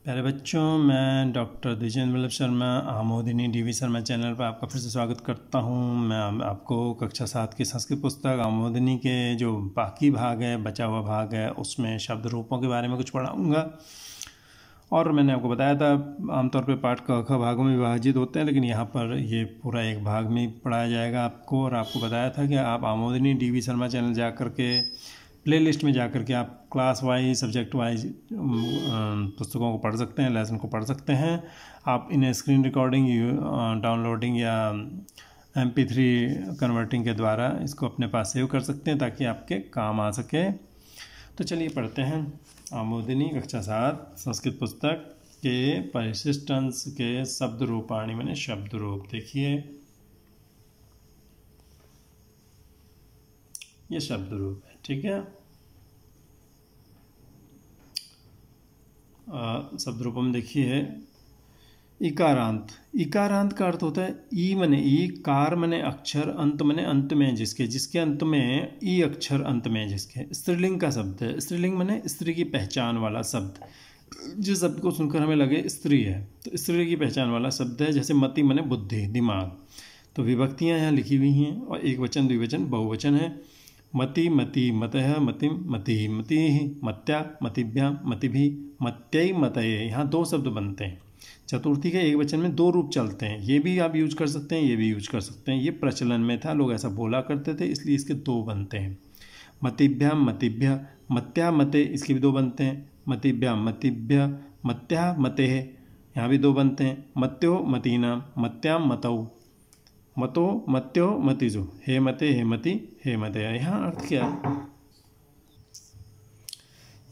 प्यारे बच्चों, मैं doctor Dwijendra Vallabh Sharma Amodini DV Sharma channel पर आपका फिर से स्वागत करता हूं। मैं आपको कक्षा 7 की संस्कृत पुस्तक आमोदिनी के जो बाकी भाग है, बचा हुआ भाग है, उसमें शब्द रूपों के बारे में कुछ पढ़ाऊंगा। और मैंने आपको बताया था आमतौर पे पाठ क ख भागों में विभाजित होते हैं, लेकिन यहाँ पर ये पूरा एक भाग में पढ़ाया जाएगा आपको। और आपको बताया था कि आप आमोदिनी डीवी शर्मा चैनल जा कर के प्लेलिस्ट में जा कर के आप क्लास वाइज सब्जेक्ट वाइज पुस्तकों को पढ़ सकते हैं, लेसन को पढ़ सकते हैं। आप इन्हें स्क्रीन रिकॉर्डिंग, डाउनलोडिंग या MP3 कन्वर्टिंग के द्वारा इसको अपने पास सेव कर सकते हैं ताकि आपके काम आ सके। तो चलिए पढ़ते हैं आमोदिनी कक्षा 7 संस्कृत पुस्तक के परिशिष्ट अंश के शब्द रूपाणी मैंने शब्द रूप। देखिए ये शब्द रूप है, ठीक है। शब्द रूप में देखिए इकारांत। इकारांत का अर्थ होता है ई मने ई, कार मने अक्षर, अंत मने अंत में जिसके अंत में ई अक्षर अंत में जिसके। स्त्रीलिंग का शब्द है। स्त्रीलिंग मने स्त्री की पहचान वाला शब्द। जिस शब्द को सुनकर हमें लगे स्त्री है तो स्त्री की पहचान वाला शब्द है। जैसे मति मने बुद्धि, दिमाग। तो विभक्तियां यहाँ लिखी हुई हैं और एक वचन, द्विवचन, बहुवचन है। मति मति मतः मतिम मति मति मत्या मतिभ्याम मतिभि मत्यै मतये। यहाँ दो शब्द बनते हैं। चतुर्थी के एक वचन में दो रूप चलते हैं। ये भी आप यूज कर सकते हैं, ये भी यूज कर सकते हैं। ये प्रचलन में था, लोग ऐसा बोला करते थे, इसलिए इसके दो बनते हैं। मतिभ्याम मतिभ्य, मत्या मते, इसके भी दो बनते हैं। मतिभ्याम मतिभ्य मत्या मते, यहाँ भी दो बनते हैं। मत्यो मतीनाम मत्याम मतौ, मतो मत्यो मतिजो, हे मते हे मति हे मते। यहाँ अर्थ क्या है?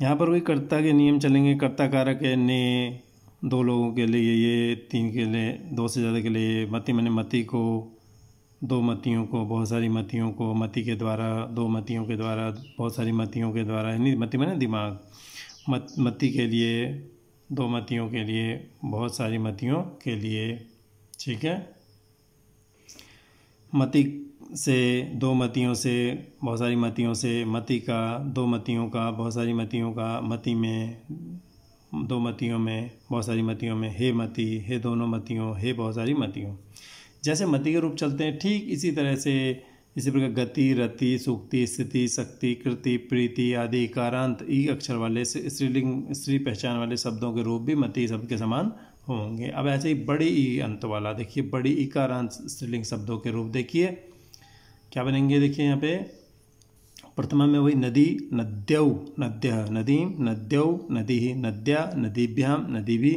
यहाँ पर वही कर्ता के नियम चलेंगे। कर्ता कारक है ने, दो लोगों के लिए ये, तीन के लिए, दो से ज़्यादा के लिए। मति मने मति को, दो मतियों को, बहुत सारी मतियों को, मति के द्वारा, दो मतियों के द्वारा, बहुत सारी मतियों के द्वारा। यानी मति मने दिमाग। मति के लिए, दो मतियों के लिए, बहुत सारी मतियों के लिए, ठीक है। मति से, दो मतियों से, बहुत सारी मतियों से, मति का, दो मतियों का, बहुत सारी मतियों का, मति में, दो मतियों में, बहुत सारी मतियों में। हे मति, हे दोनों मतियों, हे बहुत सारी मतियों। जैसे मति के रूप चलते हैं, ठीक इसी तरह से इसी प्रकार गति, रति, सूक्ति, स्थिति, शक्ति, कृति, प्रीति आदि इकारांत ई अक्षर वाले स्त्रीलिंग, स्त्री पहचान वाले शब्दों के रूप भी मति शब्द के समान होंगे। अब ऐसे ही बड़ी ई अंत वाला देखिए, बड़ी इकारांत स्त्रीलिंग शब्दों के रूप देखिए क्या बनेंगे। देखिए यहाँ पे प्रथमा में वही नदी, नद्यौ, नद्य, नदीम, नद्यौ, नदी, नद्या, नदीभ्याम, नदीभि,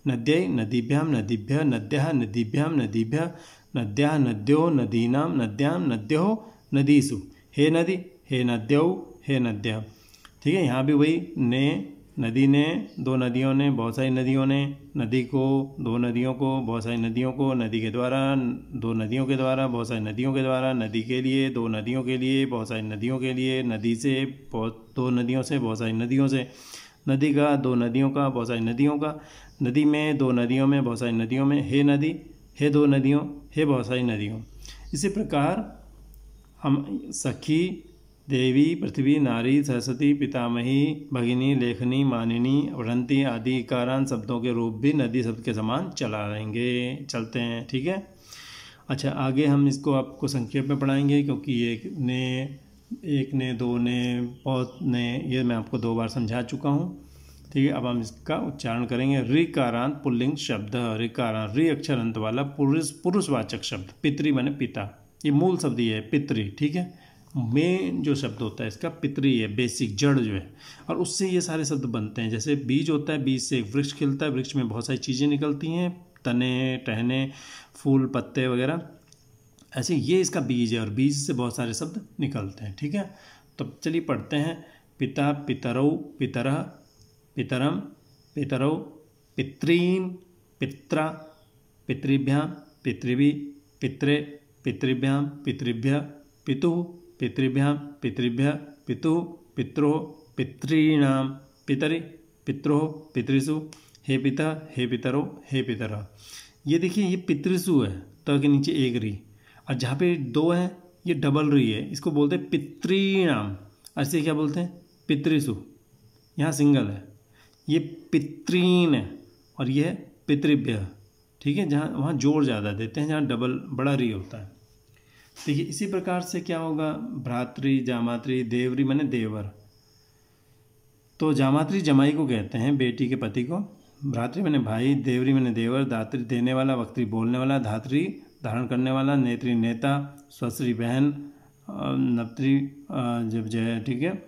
नद्यै, नदीभ्याम, नदीभ्य, नद्यः, नदीभ्याम, नदीभ्य, नद्यः, नद्यो, नदीनां, नद्यां, नद्योः, नदीसु। हे नदी, हे नद्यौ, हे नद्यः। ठीक है। यहाँ भी वही ने, नदी ने, दो नदियों ने, बहुत सारी नदियों ने, नदी को, दो नदियों को, बहुत सारी नदियों को, नदी के द्वारा, दो नदियों के द्वारा, बहुत सारी नदियों के द्वारा, नदी के लिए, दो नदियों के लिए, बहुत सारी नदियों के लिए, नदी से, दो नदियों से, बहुत सारी नदियों से, नदी का, दो नदियों का, बहुत सारी नदियों का, नदी में, दो नदियों में, बहुत सारी नदियों में। हे नदी, हे दो नदियों, हे बहुत सारी नदियों। इसी प्रकार हम सखी, देवी, पृथ्वी, नारी, सरस्वती, पितामही, भगिनी, लेखनी, मानिनी, वृंती आदि इकारांत शब्दों के रूप भी नदी शब्द के समान चलते हैं। ठीक है। अच्छा, आगे हम इसको आपको संक्षेप में पढ़ाएंगे, क्योंकि एक ने, दो ने, बहुत ने, ये मैं आपको 2 बार समझा चुका हूँ। ठीक है। अब हम इसका उच्चारण करेंगे। ऋकारांत पुल्लिंग शब्द। ऋकारांत, ऋ अक्षर अंत वाला पुरुषवाचक शब्द। पितृ माने पिता, ये मूल शब्द ये है पितृ। ठीक है। मेन जो शब्द होता है इसका पितृ है, बेसिक जड़ जो है, और उससे ये सारे शब्द बनते हैं। जैसे बीज होता है, बीज से एक वृक्ष खिलता है, वृक्ष में बहुत सारी चीज़ें निकलती हैं, तने, टहने, फूल, पत्ते वगैरह। ऐसे ये इसका बीज है और बीज से बहुत सारे शब्द निकलते हैं। ठीक है। तो चलिए पढ़ते हैं। पिता, पितरौ, पितरः, पितरम, पितरौ, पितॄन्, पित्रा, पितृभ्यां, पितृभि, पित्रे, पितृभ्यां, पितृभ्यः, पितुः, पितृभ्यां, पितृभ्यः, पितुः, पित्रोः, पितॄणां, पितरि, पित्रोः, पितृसु। हे पिता, हे पितरो, हे पितरः। ये देखिए, ये पितृसु है, त के नीचे एक री, और जहाँ पे 2 है ये डबल री है, इसको बोलते हैं पितॄणाम। ऐसे क्या बोलते हैं? पितृसु। यहाँ सिंगल है। ये पितृन और ये पितृभ्य, ठीक है, जहाँ वहाँ जोर ज़्यादा देते हैं, जहाँ डबल बड़ा री होता है। देखिए इसी प्रकार से क्या होगा, भ्रातृ, जामातृ, देवरी माने देवर। तो जामातृ जमाई को कहते हैं, बेटी के पति को। भ्रातृ माने भाई, देवरी माने देवर, दात्री देने वाला, वक्त्री बोलने वाला, धात्री धारण करने वाला, नेत्री नेता, स्वश्री बहन, नप्त्री जब जय, ठीक है,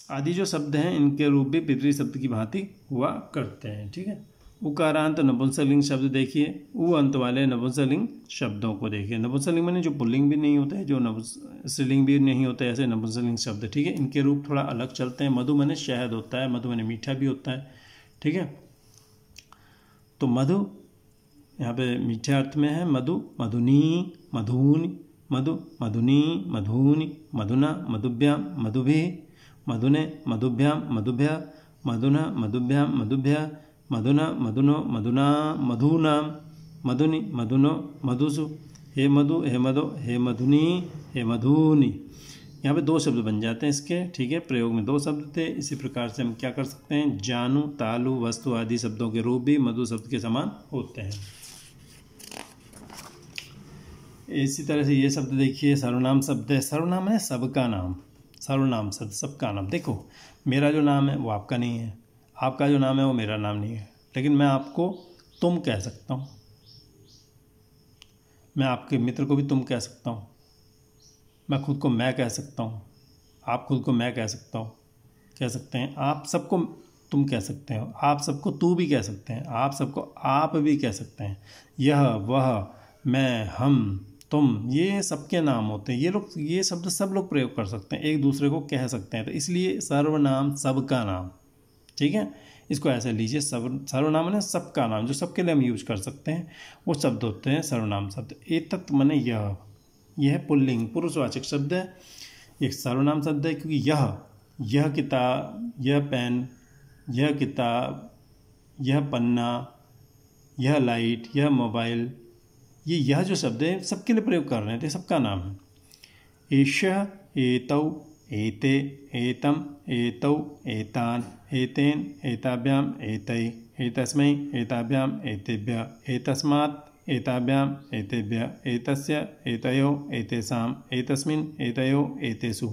आदि जो शब्द हैं इनके रूप भी पितृ शब्द की भांति हुआ करते हैं, ठीक है। उकारांत नपुंसकलिंग शब्द देखिए, उ अंत वाले नपुंसकलिंग शब्दों को देखिए। नपुंसकलिंग माने जो पुल्लिंग भी नहीं होते, जो स्त्रीलिंग भी नहीं होते, ऐसे नपुंसकलिंग शब्द, ठीक है। इनके रूप थोड़ा अलग चलते हैं। मधु माने शहद होता है, मधु माने मीठा भी होता है, ठीक है। तो मधु यहाँ पे मीठे अर्थ में है। मधु, मधुनी, मधुनी, मधु, मधुनी, मधुनी, मधुना, मधुभ्याम, मधुभिः, मधुने, मधुभ्याम, मधुभ्या, मधुना, मधुभ्याम, मधुभ्या, मधुना, मधुनो, मधुना, मधुनाम, मधुनि, मधुनो, मधुसु, हे मधु, हे मधु, हे मधुनी, हे मधुनी। यहाँ पे दो शब्द बन जाते हैं इसके, ठीक है। प्रयोग में दो शब्द थे। इसी प्रकार से हम क्या कर सकते हैं, जानू, तालु, वस्तु आदि शब्दों के रूप भी मधु शब्द के समान होते हैं। इसी तरह से ये शब्द देखिए, सर्वनाम शब्द है। सर्वनाम है सबका नाम, सर्वनाम शब्द सबका नाम। देखो मेरा जो नाम है वो आपका नहीं है, आपका जो नाम है वो मेरा नाम नहीं है, लेकिन मैं आपको तुम कह सकता हूँ, मैं आपके मित्र को भी तुम कह सकता हूँ, मैं खुद को मैं कह सकता हूँ, आप खुद को मैं कह सकता हूँ, कह सकते हैं। आप सबको तुम कह सकते हो, आप सबको तू भी कह सकते हैं, आप सबको आप भी कह सकते हैं। यह, वह, मैं, हम, तुम, ये सबके नाम होते हैं। ये लोग, ये शब्द सब लोग प्रयोग कर सकते हैं, एक दूसरे को कह सकते हैं। तो इसलिए सर्वनाम सबका नाम, ठीक है। इसको ऐसे लीजिए, सर्वनाम माने सबका नाम, जो सबके लिए हम यूज कर सकते हैं, वो शब्द होते हैं सर्वनाम शब्द। एतत् माने यह पुल्लिंग पुरुषवाचक शब्द है, एक सर्वनाम शब्द है, क्योंकि यह किताब, यह पेन, यह किताब, यह पन्ना, यह लाइट, यह मोबाइल, यह जो शब्द है सबके लिए प्रयोग कर रहे हैं, तो सबका नाम है। एषः, एतौ, एते, एतम, एतौ, एतान, एतेन, एताभ्याम, एतै, एतस्मै, एताभ्याम, एतेभ्यः, एतस्मात्, एताभ्याम, एतेभ्यः, एतस्य, एतयोः, एतेषाम्, एतस्मिन्, एतयोः, एतेषु।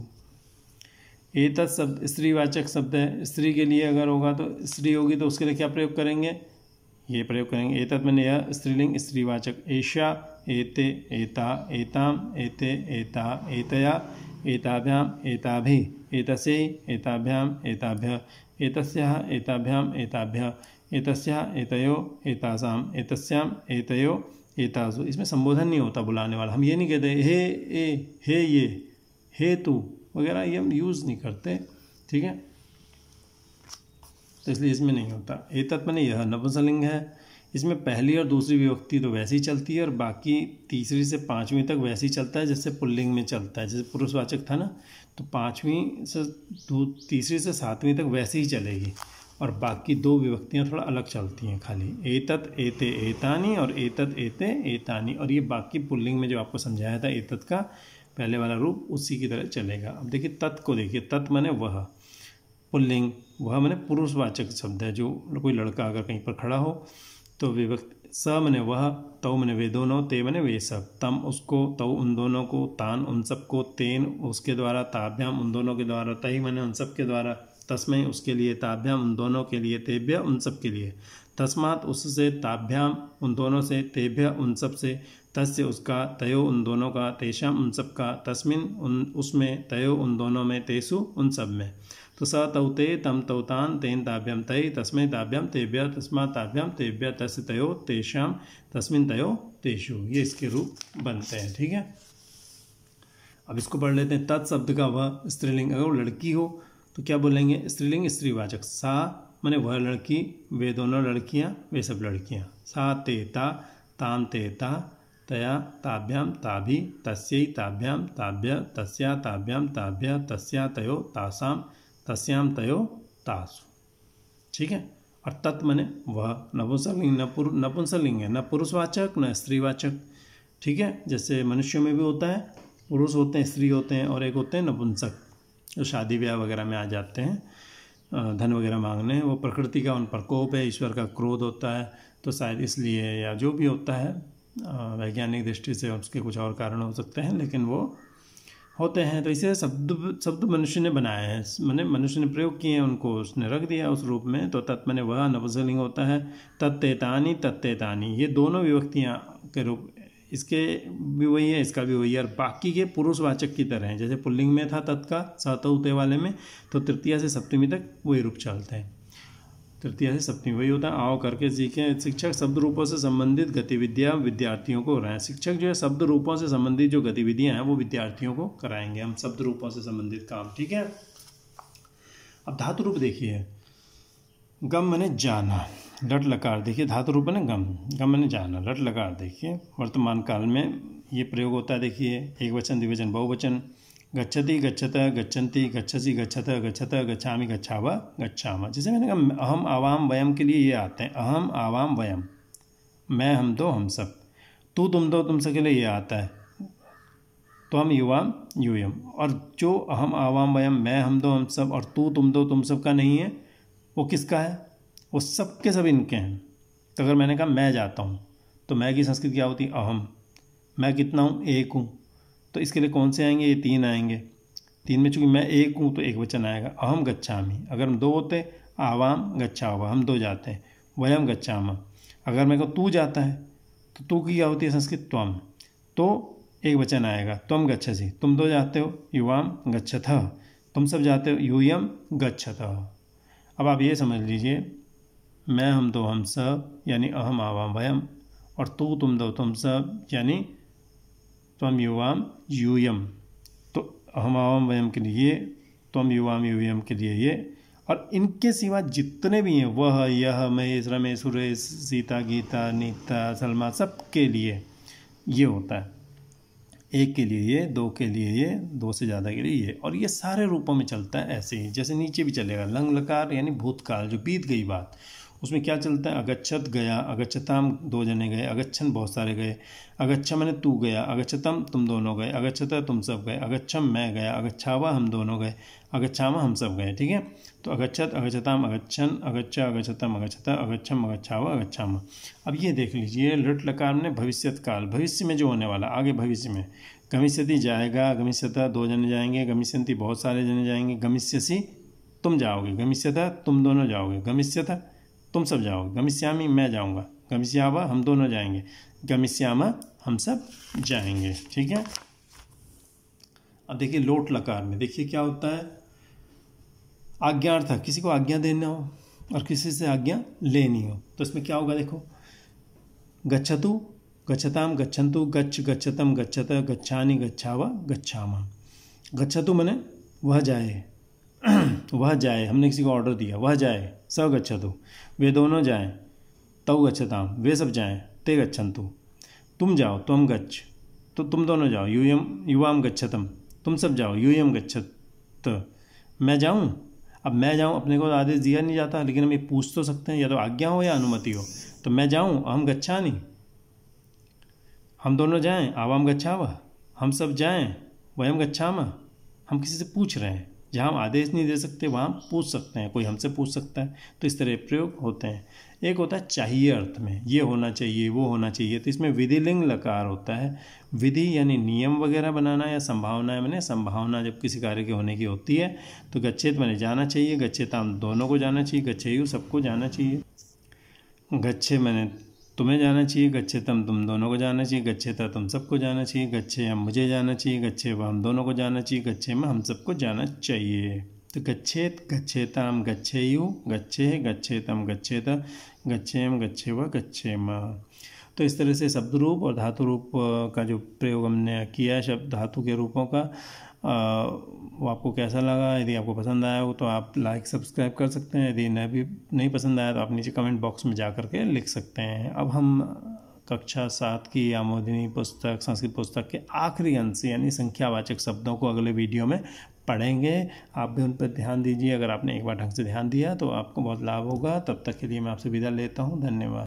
एतत् शब्द स्त्रीवाचक शब्द है। स्त्री के लिए अगर होगा तो स्त्री होगी तो उसके लिए क्या प्रयोग करेंगे, ये प्रयोग करेंगे। एतत् माने यह, स्त्रीलिंग स्त्रीवाचक। एषा, एते, एता, एताम, एते, एता, एतया, एताभ्याम, एताभिः, एतस्यै, एताभ्याम, एताभ्यः, एतस्याः, एताभ्याम, एताभ्यः, एतस्याः, एतयोः, एतासाम्, एतस्याम्, एतयोः, एतासु। इसमें संबोधन नहीं होता बुलाने वाला, हम ये नहीं कहते हे ए, हे ये, हे तू वगैरह, ये हम यूज़ नहीं करते, ठीक है। तो इसलिए इसमें नहीं होता। एतत् माने यह नपुंसकलिंग है। इसमें पहली और दूसरी विभक्ति तो वैसे ही चलती है, और बाकी तीसरी से पाँचवीं तक वैसे ही चलता है जैसे पुल्लिंग में चलता है। जैसे पुरुषवाचक था ना, तो पाँचवीं से तीसरी से सातवीं तक वैसे ही चलेगी, और बाकी दो विभक्तियाँ थोड़ा अलग चलती हैं खाली। एतत्, एते, एतानि, और एतत्, एते, एतानि। और ये बाकी पुल्लिंग में जो आपको समझाया था एतत् का पहले वाला रूप, उसी की तरह चलेगा। अब देखिए तत् को देखिए, तत् माने वह, पुल्लिंग, वह माने पुरुषवाचक शब्द है। जो कोई लड़का अगर कहीं पर खड़ा हो तो विभक्ति, स माने वह, तौ माने वे दोनों, ते माने वे सब, तम उसको, तौ उन दोनों को, तान उन सबको, तेन उसके द्वारा, ताभ्याम उन दोनों के द्वारा, तहि माने उन सब के द्वारा, तस्मै उसके लिए, ताभ्याम उन दोनों के लिए, तेभ्य उन सब के लिए, तस्मात् उससे, ताभ्याम उन दोनों से, तेभ्य उन सब से, तस्य उसका, तयो उन दोनों का, तेषाम उन सब का, तस्मिन् उन उसमें, तयो उन दोनों में, तेषु उन सब में। तो स तौ ते, तम तौ तान, तेन ताभ्याम तै, तस्मै ताभ्याम तेभ्य, तस्मात् ताभ्याम तेभ्य, तस्य तयो तेषाम, तस्मिन् तयो तेषु। ये इसके रूप बनते हैं, ठीक है। अब इसको पढ़ लेते हैं। तत् शब्द का वह स्त्रीलिंग, अगर वो लड़की हो तो क्या बोलेंगे, स्त्रीलिंग स्त्रीवाचक। सा माने वह लड़की, वे दोनों लड़कियाँ, वे सब लड़कियाँ। सा ते ता, ताम ते ता, तया ताभ्याम ताभि, तस्यै ताभ्याम ताभ्य, तस्या ताभ्याम ताभ्य, तस्या तयो तासाम, तस्याम तयो तासु, ठीक है। और तत् माने वह, नपुंसकलिंग, नपुंसकलिंग है, न पुरुषवाचक न स्त्रीवाचक, ठीक है। जैसे मनुष्यों में भी होता है, पुरुष होते हैं, स्त्री होते हैं, और एक होते हैं नपुंसक, जो शादी ब्याह वगैरह में आ जाते हैं। धन वगैरह मांगने, वो प्रकृति का उन पर कोप है, ईश्वर का क्रोध होता है, तो शायद इसलिए, या जो भी होता है वैज्ञानिक दृष्टि से उसके कुछ और कारण हो सकते हैं, लेकिन वो होते हैं। तो इसे शब्द मनुष्य ने बनाए हैं, मैंने मनुष्य ने प्रयोग किए हैं, उनको उसने रख दिया उस रूप में। तो तत् मैंने वह नपुंसकलिंग होता है, तत्तेतानी तत्तेतानी, ये दोनों विभक्तियाँ के रूप, इसके भी वही है, इसका भी वही है, और बाकी के पुरुषवाचक की तरह हैं। जैसे पुल्लिंग में था तत् का सतउते वाले में, तो तृतीया से सप्तमी तक वही रूप चलते हैं, तृतीया से सप्तमी वही होता है। आओ करके सीखें। शिक्षक शब्द रूपों से संबंधित गतिविधियाँ विद्यार्थियों को कराएं। शिक्षक जो है शब्द रूपों से संबंधित जो गतिविधियाँ हैं वो विद्यार्थियों को कराएंगे हम, शब्द रूपों से संबंधित काम, ठीक है। अब धातु रूप देखिए, गम मैंने जाना, लट लकार देखिए, धातु रूप है ना गम, गम मैंने जाना, लट लकार देखिए, वर्तमान काल में ये प्रयोग होता है। देखिए एक वचन, द्विवचन, बहुवचन, गच्छति गच्छत गच्छन्ति गच्छसि गच्छत गच्छत गच्छामि गच्छावा गच्छामा। जैसे मैंने कहा अहम आवाम वयम के लिए ये आते हैं, अहम आवाम वयम, मैं हम दो हम सब, तू तुम दो तुम सब के लिए ये आता है, तो हम युवाम यूयम। और जो अहम आवाम वयम, मैं हम दो हम सब, और तू तुम दो तुम सब का नहीं है, वो किसका है? वो सब के सब इनके हैं। तो अगर मैंने कहा मैं जाता हूँ, तो मैं की संस्कृत क्या होती? अहम। मैं कितना हूँ? एक हूँ। तो इसके लिए कौन से आएंगे? ये तीन आएंगे। तीन में चूँकि मैं एक हूँ तो एक वचन आएगा, अहम गच्छामि। अगर हम दो होते, आवाम गच्छावा, हम दो जाते हैं, वयम गच्छामा। अगर मैं कहूँ तू जाता है, तो तू की क्या होती है संस्कृत? त्वम। तो एक वचन आएगा, त्वम गच्छसि, तुम दो जाते हो, युवाम गच्छतः, तुम सब जाते हो, यूयम गच्छतः। अब आप ये समझ लीजिए, मैं हम दो हम सब यानी अहम आवाम वयम, और तू तुम दो तुम सब यानी त्वम युवाम यूयम। तो अहम आवाम वयम के लिए, त्वम युवाम यूयम के लिए ये, और इनके सिवा जितने भी हैं, वह यह महेश रमेश सुरेश सीता गीता नीता सलमा, सब के लिए ये होता है। एक के लिए ये, दो के लिए ये, दो से ज़्यादा के लिए ये, और ये सारे रूपों में चलता है ऐसे ही। जैसे नीचे भी चलेगा, लंग लकार यानी भूतकाल, जो बीत गई बात, उसमें क्या चलता है? अगच्छत गया, अगच्छताम दो जने गए, अगच्छन बहुत सारे गए, अगच्छा मैंने तू गया, अगच्छतम तुम दोनों गए, अगच्छता तुम सब गए, अगच्छम मैं गया, अगच्छावा हम दोनों गए, अगच्छामा हम सब गए, ठीक है। तो अगच्छत अगच्छताम अगच्छन, अगच्छा अगच्छतम अगच्छता, अगच्छम अगच्छावा अगच्छामा। अब ये देख लीजिए, लट लकार में भविष्यत काल, भविष्य में जो होने वाला, आगे भविष्य में, गमिष्यति जाएगा, गमिष्यता दो जने जाएंगे, गमिष्यन्ति बहुत सारे जने जाएंगे, गमिष्यसि तुम जाओगे, गमिष्यता तुम दोनों जाओगे, गमिष्यता तुम सब जाओगे, गमिष्यामि मैं जाऊंगा, गमिष्यावा हम दोनों जाएंगे, गमिष्यामा हम सब जाएंगे, ठीक है। अब देखिए लोट लकार में देखिए क्या होता है, आज्ञार्थ, किसी को आज्ञा देना हो और किसी से आज्ञा लेनी हो, तो इसमें क्या होगा? देखो, गच्छतु गच्छताम गच्छन्तु, गच्छ गच्छतम गच्छत, गच्छानि गच्छावा गच्छामा। गच्छतु माने वह जाए, वह जाए, हमने किसी को ऑर्डर दिया, वह जाए, स गच्छतु, वे दोनों जाएं, तौ गच्छताम, वे सब जाएं, ते गच्छन्तु, तुम जाओ, त्वम गच्छ, तो तुम दोनों जाओ, यूयम युवाम गच्छतम, तुम सब जाओ, यूयम गच्छत, मैं जाऊं। अब मैं जाऊं, अपने को आदेश दिया नहीं जाता, लेकिन हम ये पूछ तो सकते हैं, या तो आज्ञा हो या अनुमति हो। तो मैं जाऊं, अहम गच्छानि, हम दोनों जाएं, आवाम गच्छावा, हम सब जाएं, वयम गच्छामा, हम किसी से पूछ रहे हैं। जहाँ हम आदेश नहीं दे सकते वहाँ पूछ सकते हैं, कोई हमसे पूछ सकता है, तो इस तरह प्रयोग होते हैं। एक होता है चाहिए अर्थ में, ये होना चाहिए, वो होना चाहिए, तो इसमें विधिलिंग लकार होता है। विधि यानी नियम वगैरह बनाना, या संभावना मैंने संभावना जब किसी कार्य के होने की होती है, तो गच्छेत मैंने जाना चाहिए, गच्छेताम दोनों को जाना चाहिए, गच्छेयु सबको जाना चाहिए, गच्छे मैंने तुम्हें जाना चाहिए, गच्छेतम तुम दोनों को जाना चाहिए, गच्छेता तुम सबको जाना चाहिए, गच्छे हम मुझे जाना चाहिए, गच्छे वह हम दोनों को जाना चाहिए, गच्छे में हम सबको जाना चाहिए। तो गच्छेत गच्छेताम गच्छेयु, गच्छे गच्छेतम गच्छेता, गच्छेम गच्छेव गच्छेम। तो इस तरह से शब्द रूप और धातु रूप का जो प्रयोग हमने किया शब्द धातु के रूपों का, वो आपको कैसा लगा? यदि आपको पसंद आया हो तो आप लाइक सब्सक्राइब कर सकते हैं, यदि नहीं पसंद आया तो आप नीचे कमेंट बॉक्स में जा कर के लिख सकते हैं। अब हम कक्षा 7 की आमोदिनी पुस्तक, संस्कृत पुस्तक के आखिरी अंश यानी संख्यावाचक शब्दों को अगले वीडियो में पढ़ेंगे। आप भी उन पर ध्यान दीजिए, अगर आपने एक बार ढंग से ध्यान दिया तो आपको बहुत लाभ होगा। तब तक के लिए मैं आपसे विदा लेता हूँ, धन्यवाद।